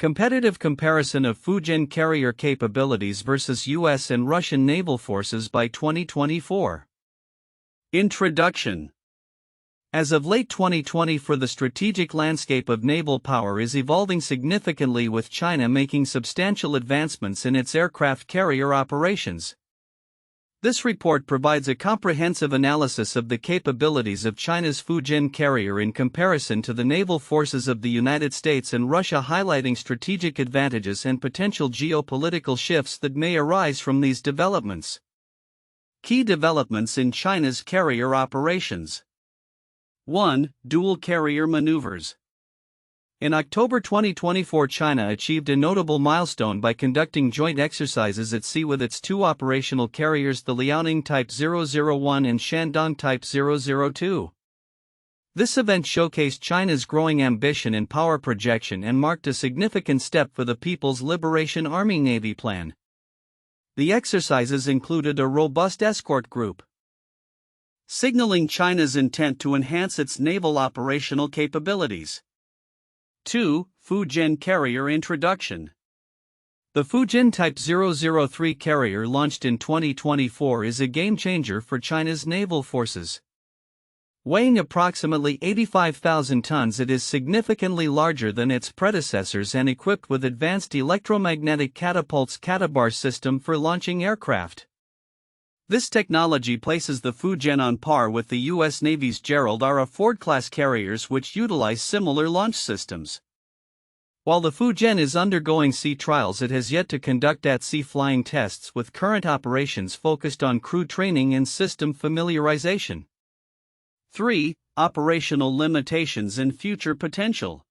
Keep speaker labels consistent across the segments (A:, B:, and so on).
A: Competitive comparison of Fujian carrier capabilities versus U.S. and Russian naval forces by 2024. Introduction. As of late 2020, the strategic landscape of naval power is evolving significantly, with China making substantial advancements in its aircraft carrier operations. This report provides a comprehensive analysis of the capabilities of China's Fujian carrier in comparison to the naval forces of the United States and Russia, highlighting strategic advantages and potential geopolitical shifts that may arise from these developments. Key developments in China's carrier operations. 1. Dual carrier maneuvers. In October 2024, China achieved a notable milestone by conducting joint exercises at sea with its two operational carriers, the Liaoning Type 001 and Shandong Type 002. This event showcased China's growing ambition in power projection and marked a significant step for the People's Liberation Army Navy plan. The exercises included a robust escort group, signaling China's intent to enhance its naval operational capabilities. 2. Fujian carrier introduction. The Fujian Type 003 carrier, launched in 2024, is a game-changer for China's naval forces. Weighing approximately 85,000 tons, it is significantly larger than its predecessors and equipped with advanced electromagnetic catapults catabar system for launching aircraft. This technology places the Fujian on par with the U.S. Navy's Gerald R. Ford-class carriers, which utilize similar launch systems. While the Fujian is undergoing sea trials, it has yet to conduct at-sea flying tests, with current operations focused on crew training and system familiarization. 3. Operational limitations and future potential.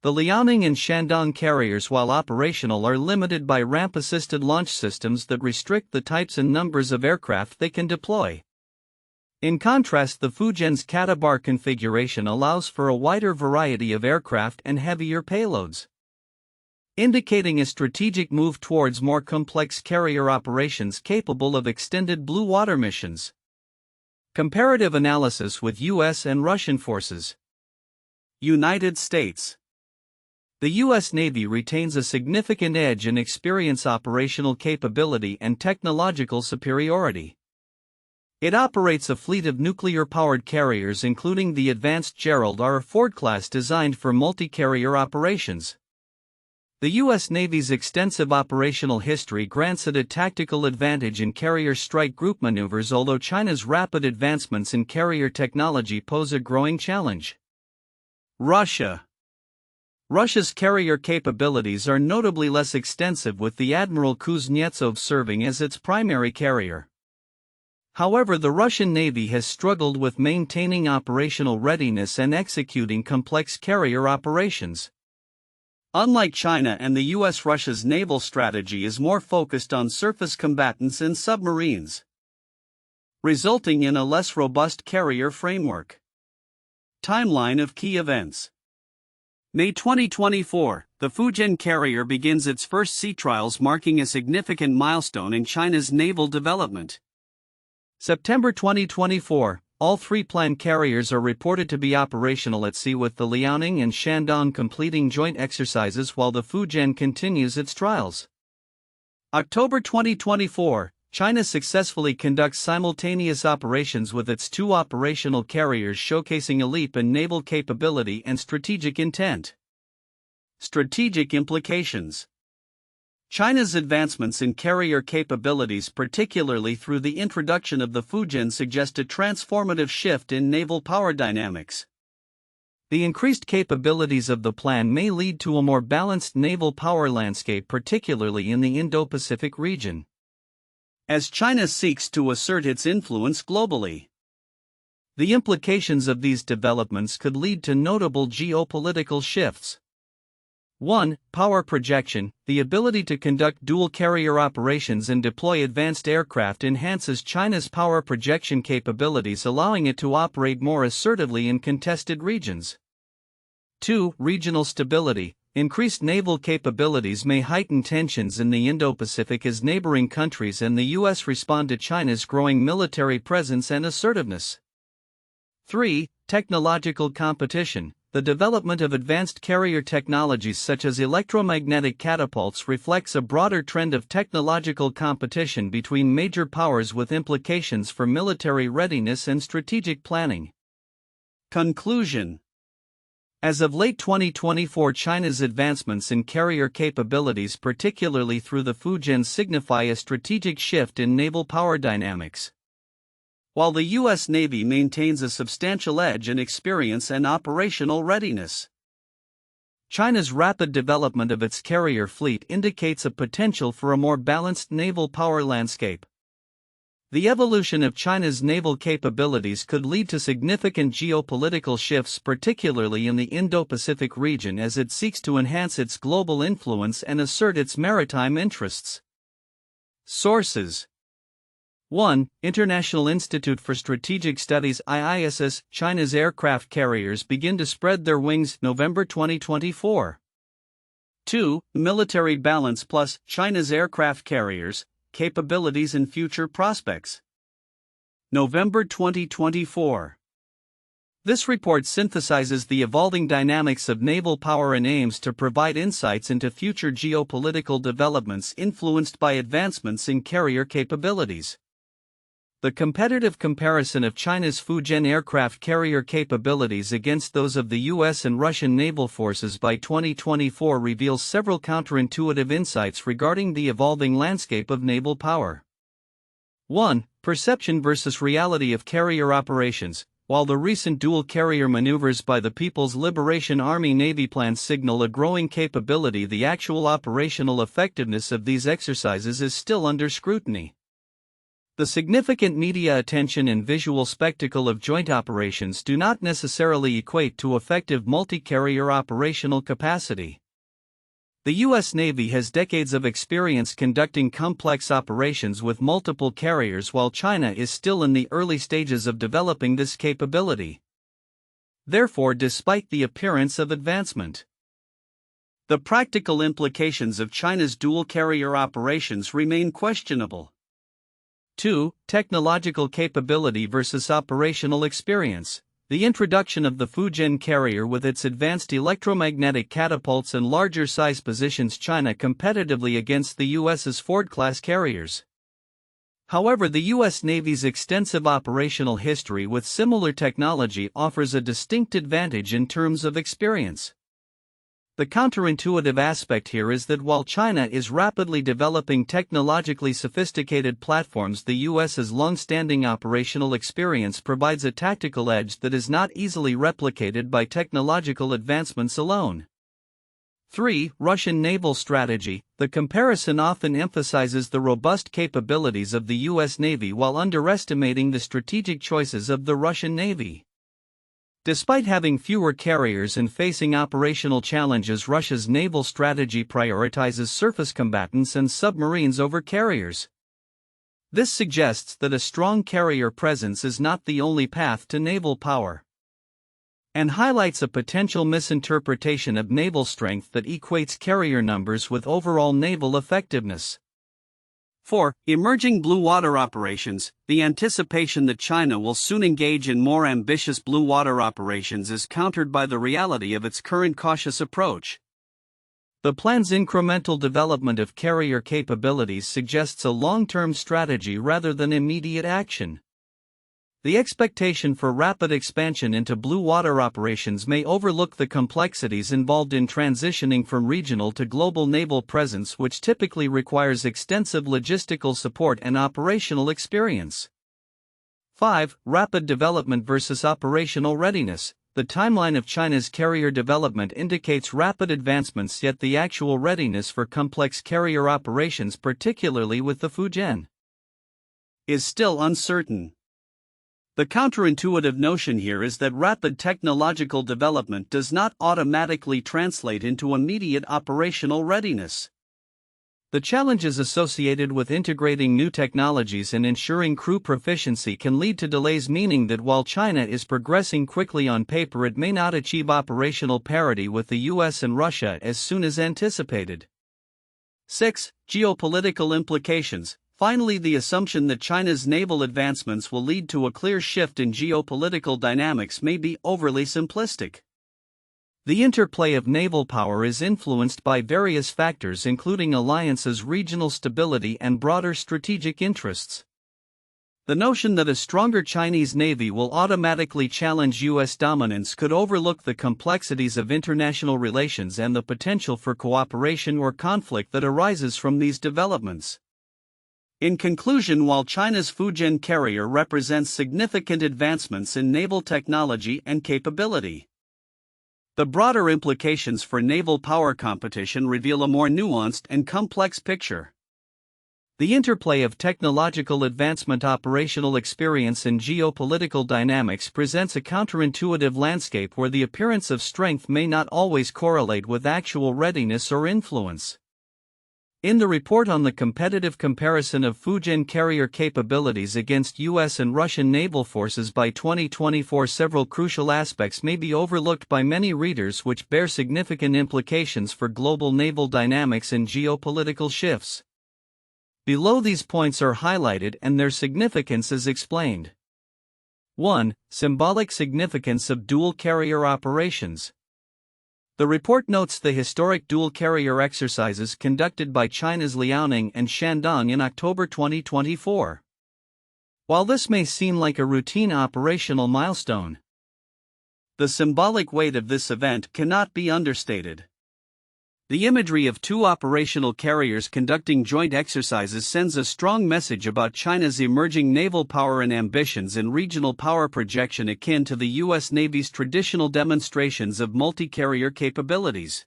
A: The Liaoning and Shandong carriers, while operational, are limited by ramp-assisted launch systems that restrict the types and numbers of aircraft they can deploy. In contrast, the Fujian's catabar configuration allows for a wider variety of aircraft and heavier payloads, indicating a strategic move towards more complex carrier operations capable of extended blue water missions. Comparative analysis with U.S. and Russian forces. United States. The U.S. Navy retains a significant edge in experience, operational capability, and technological superiority. It operates a fleet of nuclear-powered carriers, including the advanced Gerald R. Ford class, designed for multi-carrier operations. The U.S. Navy's extensive operational history grants it a tactical advantage in carrier strike group maneuvers, although China's rapid advancements in carrier technology pose a growing challenge. Russia. Russia's carrier capabilities are notably less extensive, with the Admiral Kuznetsov serving as its primary carrier. However, the Russian Navy has struggled with maintaining operational readiness and executing complex carrier operations. Unlike China and the U.S., Russia's naval strategy is more focused on surface combatants and submarines, resulting in a less robust carrier framework. Timeline of key events. May 2024, the Fujian carrier begins its first sea trials, marking a significant milestone in China's naval development. September 2024, all three planned carriers are reported to be operational at sea, with the Liaoning and Shandong completing joint exercises while the Fujian continues its trials. October 2024, China successfully conducts simultaneous operations with its two operational carriers, showcasing a leap in naval capability and strategic intent. Strategic implications. China's advancements in carrier capabilities, particularly through the introduction of the Fujian, suggest a transformative shift in naval power dynamics. The increased capabilities of the plan may lead to a more balanced naval power landscape, particularly in the Indo-Pacific region, as China seeks to assert its influence globally. The implications of these developments could lead to notable geopolitical shifts. 1. Power projection. The ability to conduct dual carrier operations and deploy advanced aircraft enhances China's power projection capabilities, allowing it to operate more assertively in contested regions. 2. Regional stability. Increased naval capabilities may heighten tensions in the Indo-Pacific as neighboring countries and the U.S. respond to China's growing military presence and assertiveness. 3. Technological competition. the development of advanced carrier technologies such as electromagnetic catapults reflects a broader trend of technological competition between major powers with implications for military readiness and strategic planning. Conclusion. As of late 2024, China's advancements in carrier capabilities, particularly through the Fujian, signify a strategic shift in naval power dynamics. While the U.S. Navy maintains a substantial edge in experience and operational readiness, China's rapid development of its carrier fleet indicates a potential for a more balanced naval power landscape. The evolution of China's naval capabilities could lead to significant geopolitical shifts, particularly in the Indo-Pacific region, as it seeks to enhance its global influence and assert its maritime interests. Sources: 1. International Institute for Strategic Studies IISS, China's aircraft carriers begin to spread their wings, November 2024. 2. Military Balance Plus, China's aircraft carriers, capabilities and future prospects. November 2024. This report synthesizes the evolving dynamics of naval power and aims to provide insights into future geopolitical developments influenced by advancements in carrier capabilities. The competitive comparison of China's Fujian aircraft carrier capabilities against those of the U.S. and Russian naval forces by 2024 reveals several counterintuitive insights regarding the evolving landscape of naval power. 1. Perception versus reality of carrier operations. While the recent dual carrier maneuvers by the People's Liberation Army Navy plans signal a growing capability, the actual operational effectiveness of these exercises is still under scrutiny. The significant media attention and visual spectacle of joint operations do not necessarily equate to effective multi-carrier operational capacity. The U.S. Navy has decades of experience conducting complex operations with multiple carriers, while China is still in the early stages of developing this capability. Therefore, despite the appearance of advancement, the practical implications of China's dual carrier operations remain questionable. 2. Technological capability versus operational experience. The introduction of the Fujian carrier with its advanced electromagnetic catapults and larger size positions China competitively against the U.S.'s Ford-class carriers. However, the U.S. Navy's extensive operational history with similar technology offers a distinct advantage in terms of experience. The counterintuitive aspect here is that while China is rapidly developing technologically sophisticated platforms, the U.S.'s long-standing operational experience provides a tactical edge that is not easily replicated by technological advancements alone. 3. Russian naval strategy. The comparison often emphasizes the robust capabilities of the U.S. Navy while underestimating the strategic choices of the Russian Navy. Despite having fewer carriers and facing operational challenges, Russia's naval strategy prioritizes surface combatants and submarines over carriers. This suggests that a strong carrier presence is not the only path to naval power, and highlights a potential misinterpretation of naval strength that equates carrier numbers with overall naval effectiveness. 4. Emerging blue water operations. The anticipation that China will soon engage in more ambitious blue water operations is countered by the reality of its current cautious approach. The plan's incremental development of carrier capabilities suggests a long-term strategy rather than immediate action. The expectation for rapid expansion into blue water operations may overlook the complexities involved in transitioning from regional to global naval presence, which typically requires extensive logistical support and operational experience. 5. Rapid development versus operational readiness. The timeline of China's carrier development indicates rapid advancements, yet the actual readiness for complex carrier operations, particularly with the Fujian, is still uncertain. The counterintuitive notion here is that rapid technological development does not automatically translate into immediate operational readiness. The challenges associated with integrating new technologies and ensuring crew proficiency can lead to delays, meaning that while China is progressing quickly on paper, it may not achieve operational parity with the US and Russia as soon as anticipated. 6. Geopolitical implications. Finally, the assumption that China's naval advancements will lead to a clear shift in geopolitical dynamics may be overly simplistic. The interplay of naval power is influenced by various factors including alliances, regional stability, and broader strategic interests. The notion that a stronger Chinese navy will automatically challenge U.S. dominance could overlook the complexities of international relations and the potential for cooperation or conflict that arises from these developments. In conclusion, while China's Fujian carrier represents significant advancements in naval technology and capability, the broader implications for naval power competition reveal a more nuanced and complex picture. The interplay of technological advancement, operational experience, and geopolitical dynamics presents a counterintuitive landscape where the appearance of strength may not always correlate with actual readiness or influence. In the report on the competitive comparison of Fujian carrier capabilities against U.S. and Russian naval forces by 2024, several crucial aspects may be overlooked by many readers which bear significant implications for global naval dynamics and geopolitical shifts. Below, these points are highlighted and their significance is explained. 1. Symbolic significance of dual carrier operations. The report notes the historic dual carrier exercises conducted by China's Liaoning and Shandong in October 2024. While this may seem like a routine operational milestone, the symbolic weight of this event cannot be understated. The imagery of two operational carriers conducting joint exercises sends a strong message about China's emerging naval power and ambitions in regional power projection, akin to the U.S. Navy's traditional demonstrations of multi-carrier capabilities.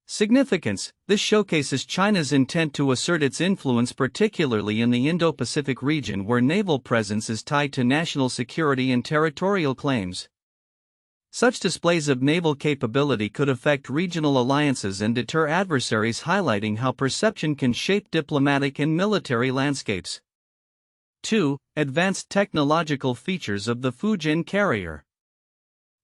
A: Significance: this showcases China's intent to assert its influence, particularly in the Indo-Pacific region where naval presence is tied to national security and territorial claims. Such displays of naval capability could affect regional alliances and deter adversaries, highlighting how perception can shape diplomatic and military landscapes. 2. Advanced technological features of the Fujian carrier.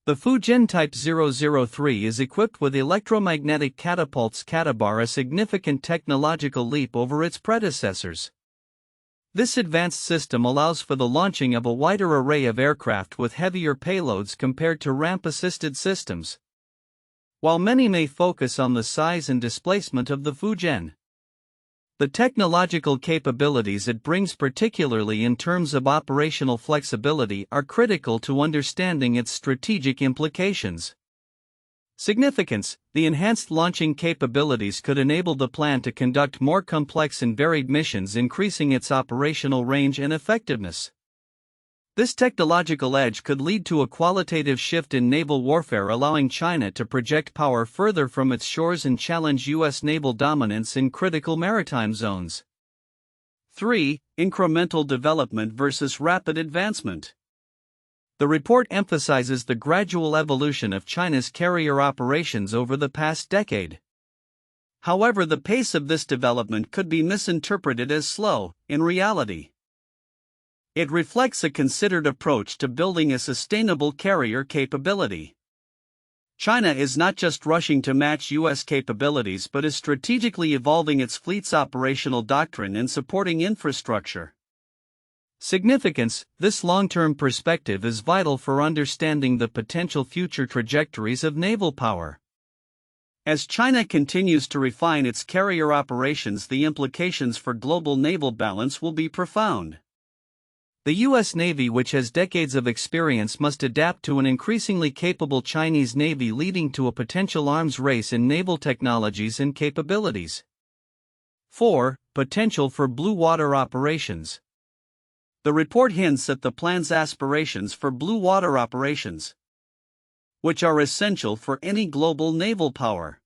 A: The Fujian Type 003 is equipped with electromagnetic catapults, a significant technological leap over its predecessors. This advanced system allows for the launching of a wider array of aircraft with heavier payloads compared to ramp-assisted systems. While many may focus on the size and displacement of the Fujian, the technological capabilities it brings, particularly in terms of operational flexibility, are critical to understanding its strategic implications. Significance: the enhanced launching capabilities could enable the plan to conduct more complex and varied missions, increasing its operational range and effectiveness. This technological edge could lead to a qualitative shift in naval warfare, allowing China to project power further from its shores and challenge U.S. naval dominance in critical maritime zones. 3. Incremental development versus rapid advancement. The report emphasizes the gradual evolution of China's carrier operations over the past decade. However, the pace of this development could be misinterpreted as slow. In reality, it reflects a considered approach to building a sustainable carrier capability. China is not just rushing to match U.S. capabilities but is strategically evolving its fleet's operational doctrine and supporting infrastructure. Significance: this long-term perspective is vital for understanding the potential future trajectories of naval power. As China continues to refine its carrier operations, the implications for global naval balance will be profound. The U.S. Navy, which has decades of experience, must adapt to an increasingly capable Chinese Navy, leading to a potential arms race in naval technologies and capabilities. 4. Potential for blue water operations. The report hints at the plan's aspirations for blue water operations, which are essential for any global naval power.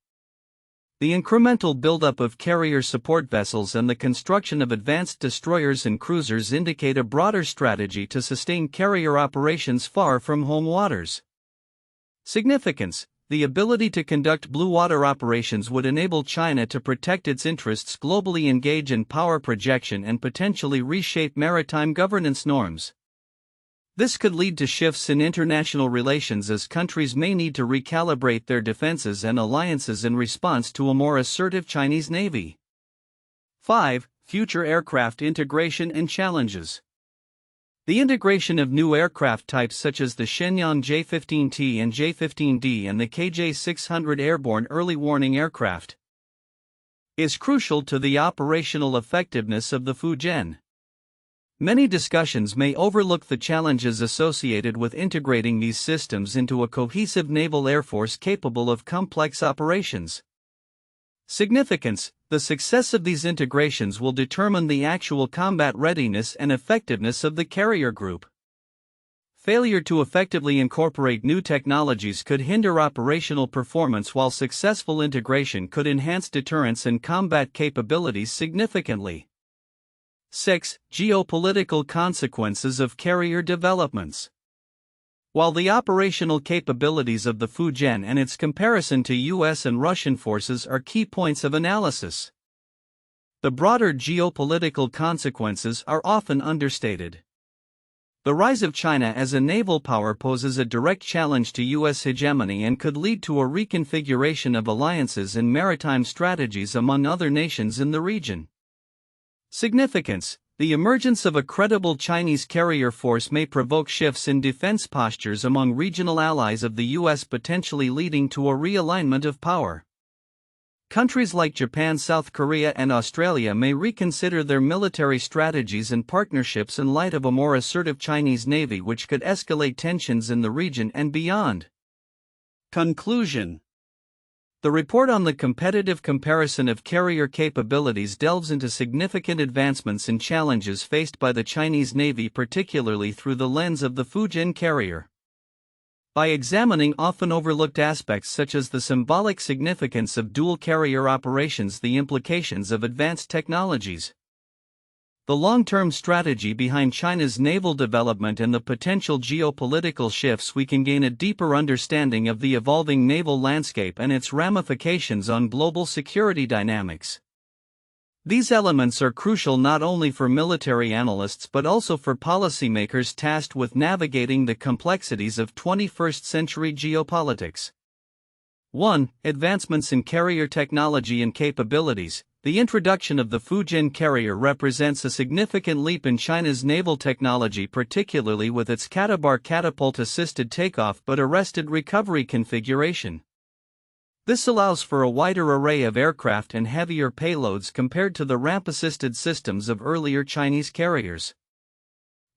A: The incremental buildup of carrier support vessels and the construction of advanced destroyers and cruisers indicate a broader strategy to sustain carrier operations far from home waters. Significance: the ability to conduct blue water operations would enable China to protect its interests globally, engage in power projection, and potentially reshape maritime governance norms. This could lead to shifts in international relations as countries may need to recalibrate their defenses and alliances in response to a more assertive Chinese Navy. 5. Future aircraft integration and challenges. The integration of new aircraft types such as the Shenyang J-15T and J-15D and the KJ-600 airborne early warning aircraft is crucial to the operational effectiveness of the Fujian. Many discussions may overlook the challenges associated with integrating these systems into a cohesive naval air force capable of complex operations. Significance: the success of these integrations will determine the actual combat readiness and effectiveness of the carrier group. Failure to effectively incorporate new technologies could hinder operational performance, while successful integration could enhance deterrence and combat capabilities significantly. 6. Geopolitical consequences of carrier developments. While the operational capabilities of the Fujian and its comparison to US and Russian forces are key points of analysis, the broader geopolitical consequences are often understated. The rise of China as a naval power poses a direct challenge to US hegemony and could lead to a reconfiguration of alliances and maritime strategies among other nations in the region. Significance: the emergence of a credible Chinese carrier force may provoke shifts in defense postures among regional allies of the US, potentially leading to a realignment of power. Countries like Japan, South Korea, and Australia may reconsider their military strategies and partnerships in light of a more assertive Chinese Navy, which could escalate tensions in the region and beyond. Conclusion: the report on the competitive comparison of carrier capabilities delves into significant advancements and challenges faced by the Chinese Navy, particularly through the lens of the Fujian carrier. By examining often overlooked aspects such as the symbolic significance of dual carrier operations, the implications of advanced technologies, the long-term strategy behind China's naval development, and the potential geopolitical shifts, we can gain a deeper understanding of the evolving naval landscape and its ramifications on global security dynamics. These elements are crucial not only for military analysts but also for policymakers tasked with navigating the complexities of 21st-century geopolitics. 1. Advancements in carrier technology and capabilities. The introduction of the Fujian carrier represents a significant leap in China's naval technology, particularly with its catapult-assisted takeoff but arrested recovery configuration. This allows for a wider array of aircraft and heavier payloads compared to the ramp-assisted systems of earlier Chinese carriers.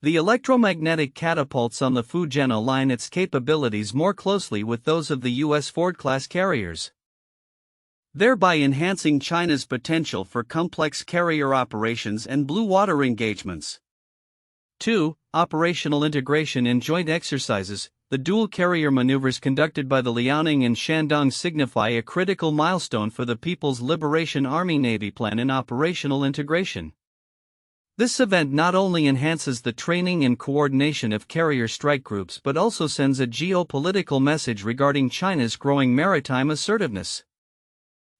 A: The electromagnetic catapults on the Fujian align its capabilities more closely with those of the U.S. Ford-class carriers, thereby enhancing China's potential for complex carrier operations and blue water engagements. 2. Operational integration in joint exercises. The dual carrier maneuvers conducted by the Liaoning and Shandong signify a critical milestone for the People's Liberation Army Navy plan in operational integration. This event not only enhances the training and coordination of carrier strike groups but also sends a geopolitical message regarding China's growing maritime assertiveness.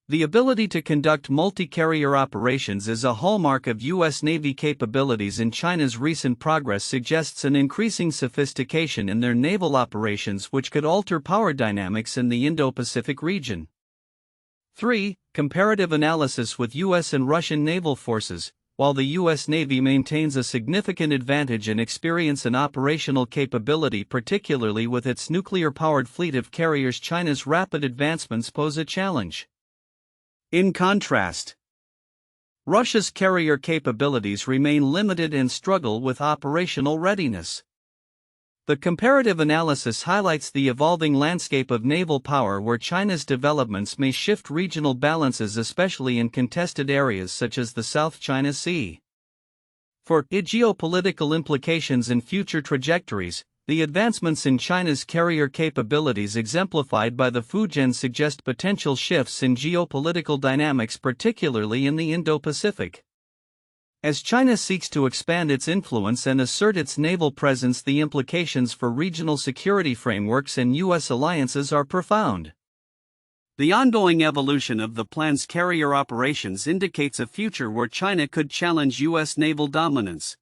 A: The ability to conduct multi-carrier operations is a hallmark of U.S. Navy capabilities, and China's recent progress suggests an increasing sophistication in their naval operations, which could alter power dynamics in the Indo-Pacific region. 3. Comparative analysis with U.S. and Russian naval forces. While the U.S. Navy maintains a significant advantage in experience and operational capability, particularly with its nuclear-powered fleet of carriers, China's rapid advancements pose a challenge. In contrast, Russia's carrier capabilities remain limited and struggle with operational readiness. The comparative analysis highlights the evolving landscape of naval power, where China's developments may shift regional balances, especially in contested areas such as the South China Sea. For geopolitical implications and future trajectories, the advancements in China's carrier capabilities exemplified by the Fujian suggest potential shifts in geopolitical dynamics, particularly in the Indo-Pacific. As China seeks to expand its influence and assert its naval presence, the implications for regional security frameworks and U.S. alliances are profound. The ongoing evolution of the plan's carrier operations indicates a future where China could challenge U.S. naval dominance,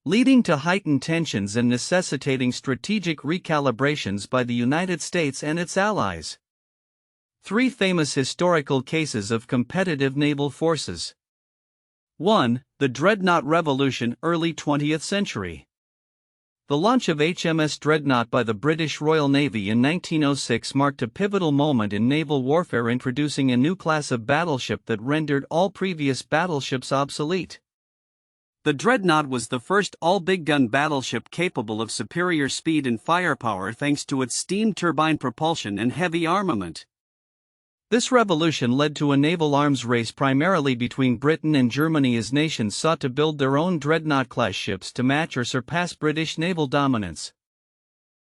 A: leading to heightened tensions and necessitating strategic recalibrations by the United States and its allies. 3 famous historical cases of competitive naval forces. 1. The Dreadnought Revolution, early 20th century. The launch of HMS Dreadnought by the British Royal Navy in 1906 marked a pivotal moment in naval warfare, introducing a new class of battleship that rendered all previous battleships obsolete. The Dreadnought was the first all-big-gun battleship capable of superior speed and firepower thanks to its steam turbine propulsion and heavy armament. This revolution led to a naval arms race primarily between Britain and Germany, as nations sought to build their own Dreadnought-class ships to match or surpass British naval dominance.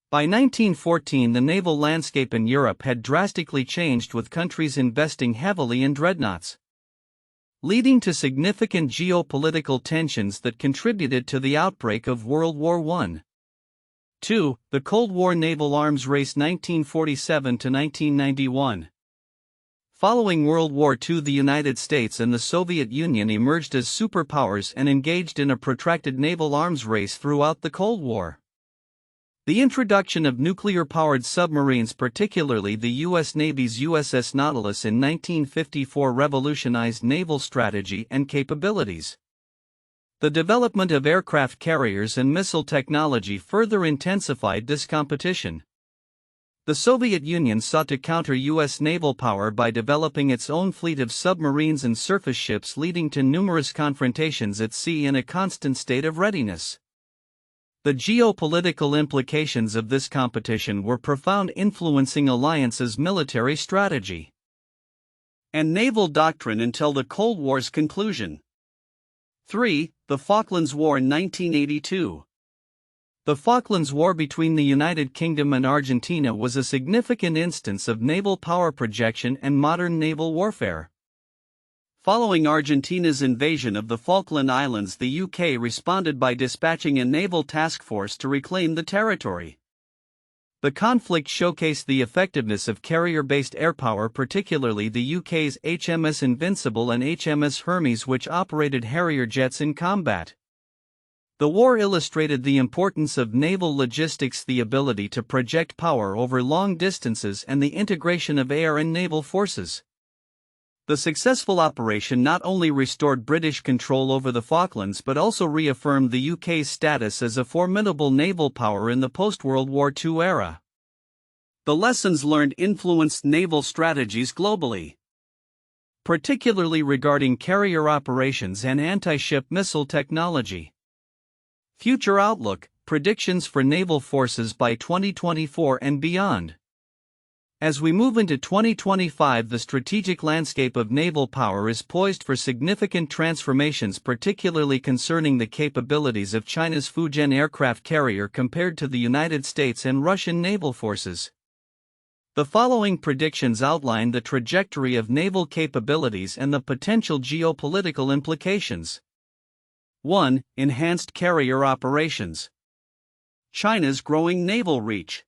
A: By 1914, the naval landscape in Europe had drastically changed, with countries investing heavily in dreadnoughts, leading to significant geopolitical tensions that contributed to the outbreak of World War I. 2. The Cold War naval arms race, 1947 to 1991. Following World War II, the United States and the Soviet Union emerged as superpowers and engaged in a protracted naval arms race throughout the Cold War. The introduction of nuclear-powered submarines, particularly the U.S. Navy's USS Nautilus in 1954, revolutionized naval strategy and capabilities. The development of aircraft carriers and missile technology further intensified this competition. The Soviet Union sought to counter U.S. naval power by developing its own fleet of submarines and surface ships, leading to numerous confrontations at sea and a constant state of readiness. The geopolitical implications of this competition were profound, influencing alliances' military strategy and naval doctrine until the Cold War's conclusion. 3. The Falklands War in 1982. The Falklands War between the United Kingdom and Argentina was a significant instance of naval power projection and modern naval warfare. Following Argentina's invasion of the Falkland Islands, the UK responded by dispatching a naval task force to reclaim the territory. The conflict showcased the effectiveness of carrier-based air power, particularly the UK's HMS Invincible and HMS Hermes, which operated Harrier jets in combat. The war illustrated the importance of naval logistics, the ability to project power over long distances, and the integration of air and naval forces. The successful operation not only restored British control over the Falklands but also reaffirmed the UK's status as a formidable naval power in the post-World War II era. The lessons learned influenced naval strategies globally, particularly regarding carrier operations and anti-ship missile technology. Future outlook: predictions for naval forces by 2024 and beyond. As we move into 2025, the strategic landscape of naval power is poised for significant transformations, particularly concerning the capabilities of China's Fujian aircraft carrier compared to the United States and Russian naval forces. The following predictions outline the trajectory of naval capabilities and the potential geopolitical implications. 1. Enhanced carrier operations. China's growing naval reach.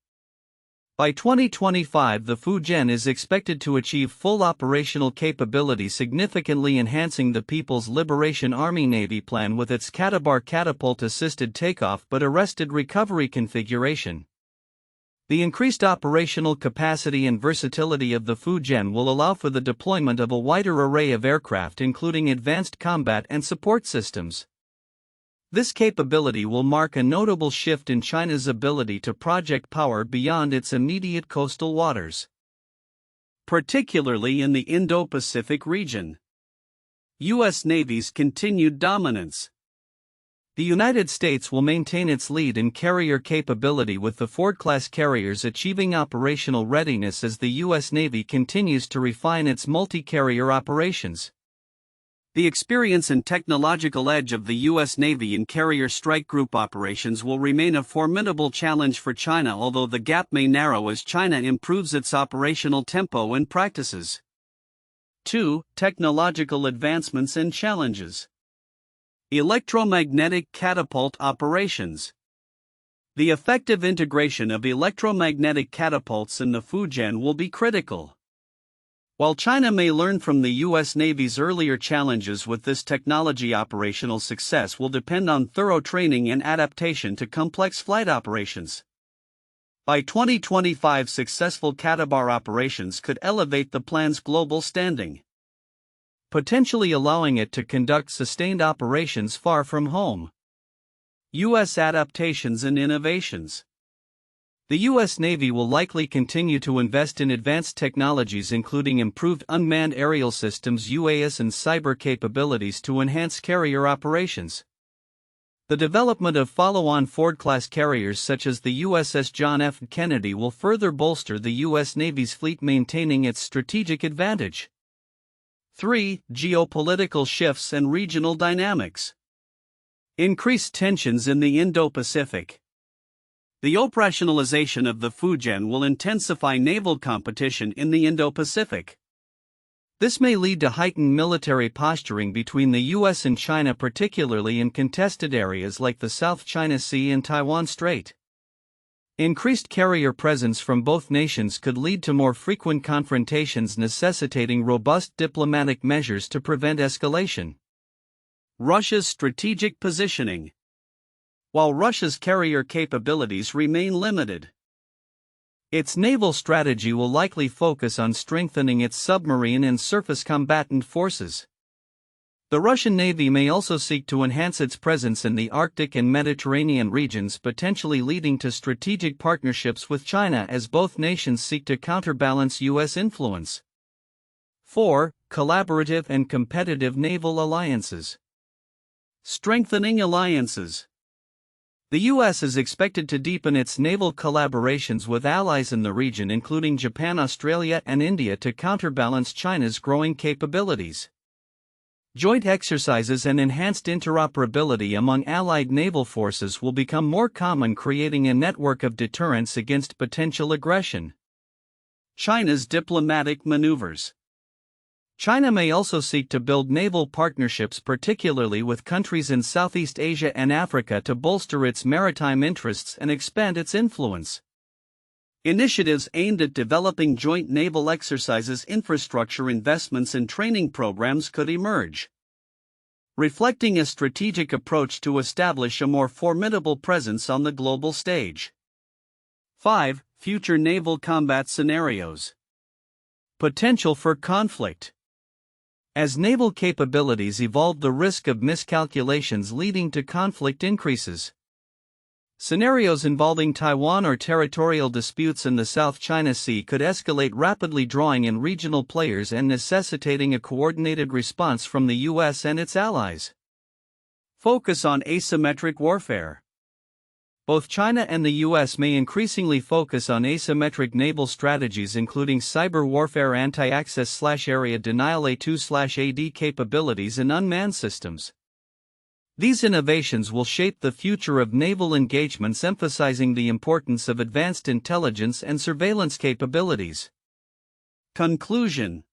A: By 2025, the Fujian is expected to achieve full operational capability, significantly enhancing the People's Liberation Army Navy plan with its catapult-assisted takeoff but arrested recovery configuration. The increased operational capacity and versatility of the Fujian will allow for the deployment of a wider array of aircraft, including advanced combat and support systems. This capability will mark a notable shift in China's ability to project power beyond its immediate coastal waters, particularly in the Indo-Pacific region. U.S. Navy's continued dominance. The United States will maintain its lead in carrier capability, with the Ford-class carriers achieving operational readiness as the U.S. Navy continues to refine its multi-carrier operations. The experience and technological edge of the U.S. Navy in carrier strike group operations will remain a formidable challenge for China, although the gap may narrow as China improves its operational tempo and practices. 2. Technological advancements and challenges. Electromagnetic catapult operations. The effective integration of electromagnetic catapults in the Fujian will be critical. While China may learn from the U.S. Navy's earlier challenges with this technology, operational success will depend on thorough training and adaptation to complex flight operations. By 2025, successful catabar operations could elevate the plan's global standing. potentially allowing it to conduct sustained operations far from home. U.S. adaptations and innovations. The U.S. Navy will likely continue to invest in advanced technologies including improved unmanned aerial systems UAS and cyber capabilities to enhance carrier operations. The development of follow-on Ford-class carriers such as the USS John F. Kennedy will further bolster the U.S. Navy's fleet, maintaining its strategic advantage. 3. Geopolitical shifts and regional dynamics. Increased tensions in the Indo-Pacific. The operationalization of the Fujian will intensify naval competition in the Indo-Pacific. This may lead to heightened military posturing between the U.S. and China, particularly in contested areas like the South China Sea and Taiwan Strait. Increased carrier presence from both nations could lead to more frequent confrontations, necessitating robust diplomatic measures to prevent escalation. Russia's strategic positioning. While Russia's carrier capabilities remain limited, its naval strategy will likely focus on strengthening its submarine and surface combatant forces. The Russian Navy may also seek to enhance its presence in the Arctic and Mediterranean regions, potentially leading to strategic partnerships with China as both nations seek to counterbalance U.S. influence. 4. Collaborative and competitive naval alliances. Strengthening alliances. The U.S. is expected to deepen its naval collaborations with allies in the region, including Japan, Australia, and India, to counterbalance China's growing capabilities. Joint exercises and enhanced interoperability among allied naval forces will become more common, creating a network of deterrence against potential aggression. China's diplomatic maneuvers. China may also seek to build naval partnerships, particularly with countries in Southeast Asia and Africa, to bolster its maritime interests and expand its influence. Initiatives aimed at developing joint naval exercises, infrastructure investments, and training programs could emerge, reflecting a strategic approach to establish a more formidable presence on the global stage. 5. Future naval combat scenarios. Potential for conflict. As naval capabilities evolve, the risk of miscalculations leading to conflict increases. Scenarios involving Taiwan or territorial disputes in the South China Sea could escalate rapidly, drawing in regional players and necessitating a coordinated response from the U.S. and its allies. Focus on asymmetric warfare. Both China and the U.S. may increasingly focus on asymmetric naval strategies, including cyber warfare, anti-access/area denial, A2/AD capabilities, and unmanned systems. These innovations will shape the future of naval engagements, emphasizing the importance of advanced intelligence and surveillance capabilities. Conclusion.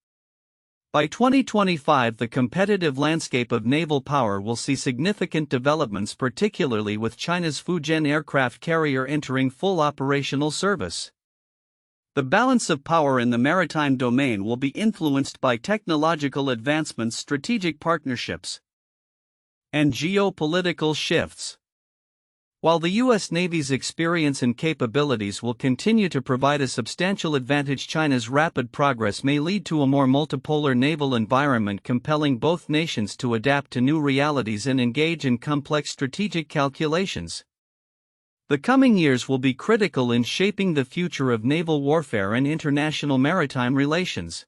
A: By 2025, the competitive landscape of naval power will see significant developments, particularly with China's Fujian aircraft carrier entering full operational service. The balance of power in the maritime domain will be influenced by technological advancements, strategic partnerships, and geopolitical shifts. While the U.S. Navy's experience and capabilities will continue to provide a substantial advantage, China's rapid progress may lead to a more multipolar naval environment, compelling both nations to adapt to new realities and engage in complex strategic calculations. The coming years will be critical in shaping the future of naval warfare and international maritime relations.